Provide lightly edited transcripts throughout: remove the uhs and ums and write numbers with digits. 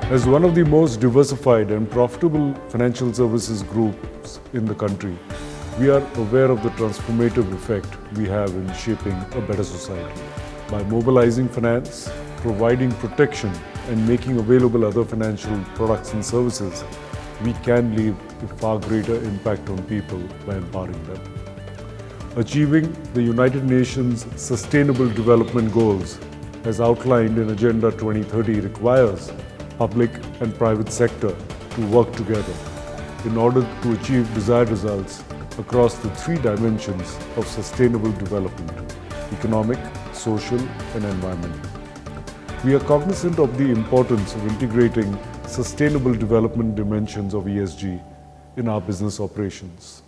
As one of the most diversified and profitable financial services groups in the country, we are aware of the transformative effect we have in shaping a better society. By mobilizing finance, providing protection, and making available other financial products and services, we can leave a far greater impact on people by empowering them. Achieving the United Nations Sustainable Development Goals, as outlined in Agenda 2030, requires public and private sector to work together in order to achieve desired results across the three dimensions of sustainable development: economic, social, and environmental. We are cognizant of the importance of integrating sustainable development dimensions of ESG in our business operations.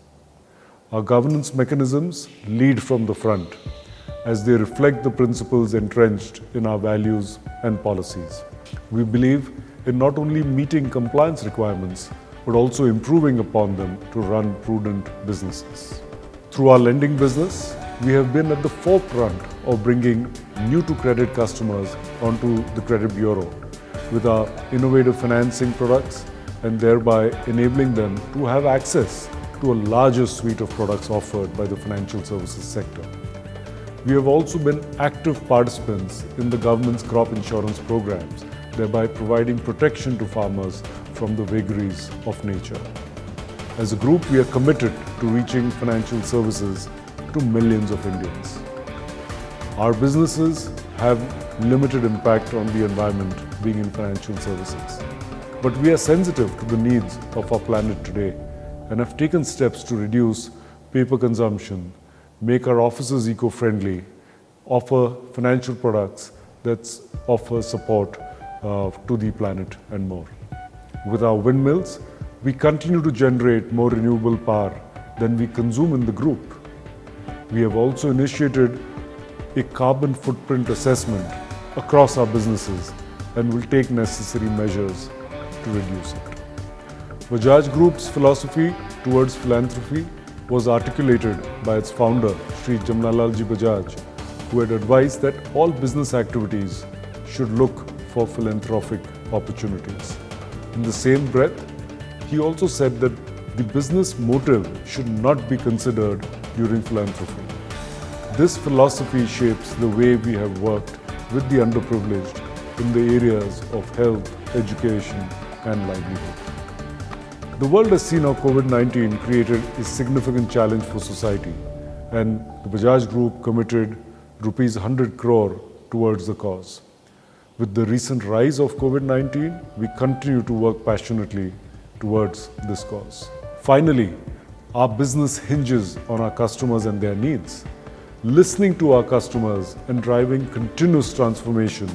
Our governance mechanisms lead from the front as they reflect the principles entrenched in our values and policies. We believe in not only meeting compliance requirements, but also improving upon them to run prudent businesses. Through our lending business, we have been at the forefront of bringing new-to-credit customers onto the credit bureau with our innovative financing products and thereby enabling them to have access to a larger suite of products offered by the financial services sector. We have also been active participants in the government's crop insurance programs, thereby providing protection to farmers from the vagaries of nature. As a group, we are committed to reaching financial services to millions of Indians. Our businesses have limited impact on the environment being in financial services, but we are sensitive to the needs of our planet today and have taken steps to reduce paper consumption, make our offices eco-friendly, offer financial products that offer support to the planet and more. With our windmills, we continue to generate more renewable power than we consume in the group. We have also initiated a carbon footprint assessment across our businesses and will take necessary measures to reduce it. Bajaj Group's philosophy towards philanthropy was articulated by its founder, Shri Jamnalalji Bajaj, who had advised that all business activities should look for philanthropic opportunities. In the same breath, he also said that the business motive should not be considered during philanthropy. This philosophy shapes the way we have worked with the underprivileged in the areas of health, education, and livelihood. The world has seen how COVID-19 created a significant challenge for society, and the Bajaj Group committed Rs 100 crore towards the cause. With the recent rise of COVID-19, we continue to work passionately towards this cause. Finally, our business hinges on our customers and their needs. Listening to our customers and driving continuous transformation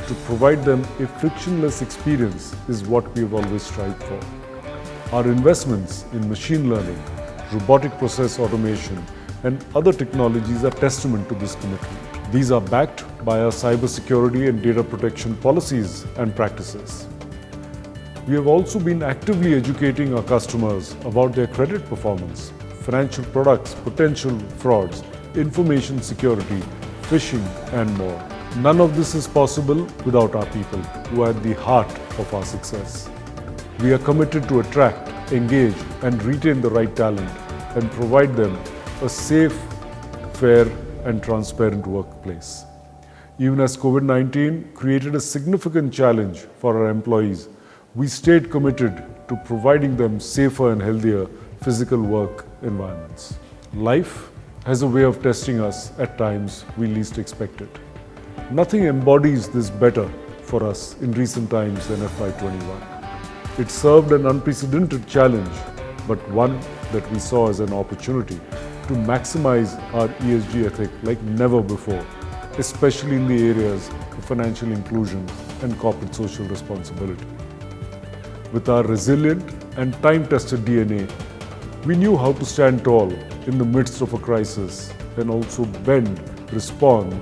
to provide them a frictionless experience is what we have always strived for. Our investments in machine learning, robotic process automation, and other technologies are testament to this commitment. These are backed by our cybersecurity and data protection policies and practices. We have also been actively educating our customers about their credit performance, financial products, potential frauds, information security, phishing, and more. None of this is possible without our people, who are at the heart of our success. We are committed to attract, engage, and retain the right talent and provide them a safe, fair, and transparent workplace. Even as COVID-19 created a significant challenge for our employees, we stayed committed to providing them safer and healthier physical work environments. Life has a way of testing us at times we least expect it. Nothing embodies this better for us in recent times than FY21. It served an unprecedented challenge, but one that we saw as an opportunity to maximize our ESG ethic like never before, especially in the areas of financial inclusion and corporate social responsibility. With our resilient and time-tested DNA, we knew how to stand tall in the midst of a crisis and also bend, respond,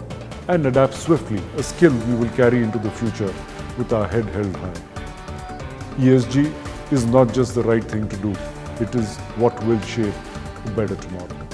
and adapt swiftly, a skill we will carry into the future with our head held high. ESG is not just the right thing to do, it is what will shape a better tomorrow.